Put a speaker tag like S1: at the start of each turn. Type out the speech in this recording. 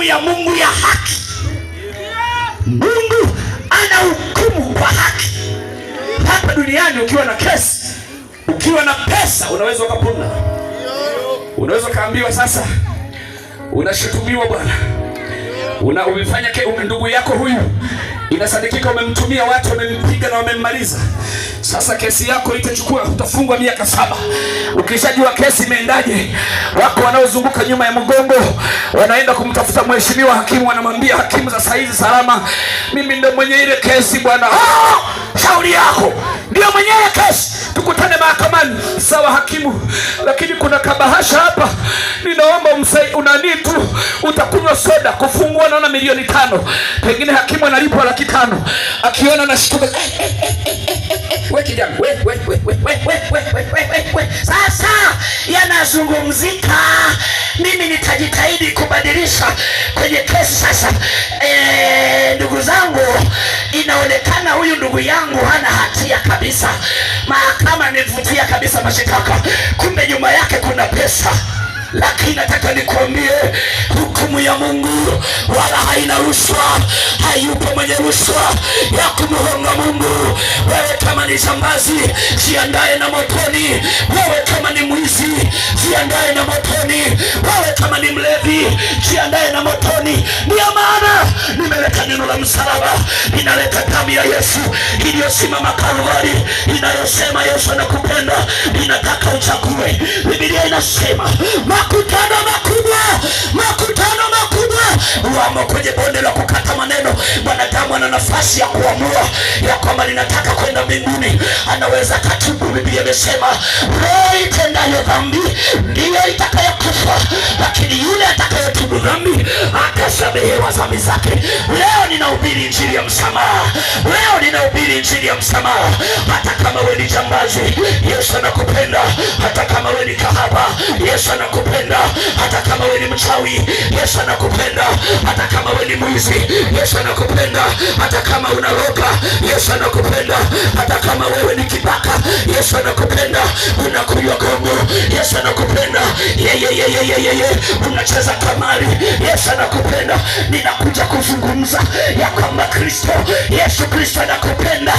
S1: hukumu ya Mungu ya haki. Mungu ana hukumu kwa haki. Hapa duniani ukiwa na kesi, ukiwa na pesa, unaweza ukapona. Unaweza kaambiwa sasa unashutumiwa bwana, umefanya ndugu yako huyu, inasadikika umemtumia watu, wamempiga na wamemmaliza. Sasa kesi yako itachukua, utafungwa miaka 7. Ukishajua kesi imeendaje, wako wanaozunguka nyuma ya mgongo wanaenda kumtafuta mheshimiwa hakimu, wanamwambia hakimu, za saizi salama, mimi ndio mwenye ile kesi bwana. Shauri yako ndio mwenye ile kesi, tukutane mahakamani. Sawa hakimu, lakini kuna kabahasha hapa, ninaomba unani tu, utakunywa soda. Kufungua naona milioni 5, pengine hakimu analipwa 500,000. Akiona na shtuka, wewe kijana, wewe. Sasa yanazungumzika, mimi nitajitahidi kubadilisha kwenye kesi. Sasa ndugu zangu, inaonekana huyu ndugu yangu hana hatia kabisa. Mahakama imevutia kabisa mashtaka, kumbe nyuma yake kuna pesa. Lakini nataka nikwambie, hukumu ya Mungu wala haina rushwa. Hayupo mwenye rushwa ya kumhonga Mungu. Wewe kama ni jambazi, jiandae na motoni. Wewe kama ni mwizi, jiandae na motoni. Wewe kama ni mlevi, jiandae na motoni. Ndio maana nimeleta neno la msalaba, ninaleta damu ya Yesu iliyosimama Kalvari, inayosema Yesu anakupenda, inataka uchague. Biblia inasema makutano makubwa wamo kwenye bonde la kukata maneno. Mwanadamu ana nafasi ya kuamua ya kwamba ninataka kwenda mbinguni, anaweza katubu. Biblia imesema roho itendayo dhambi ndiyo itakayokufa, lakini yule atakayetubu dhambi atasamehewa dhambi zake. Leo ninahubiri injili ya msamaha. Leo ninahubiri injili ya msamaha. Hata kama wewe ni jambazi, Yesu anakupenda. Hata kama wewe ni kahaba, Yesu anakupenda. Hata kama wewe ni mchawi, Yesu anakupenda. Hata kama wewe ni mwizi, Yesu anakupenda. Hata kama unaroga, Yesu anakupenda. Hata kama wewe ni kibaka, Yesu anakupenda. Unakunywa gongo, Yesu anakupenda. Unacheza kamari, Yesu anakupenda. Ninakuja kuzungumza ya kwamba Kristo, Yesu Kristo anakupenda.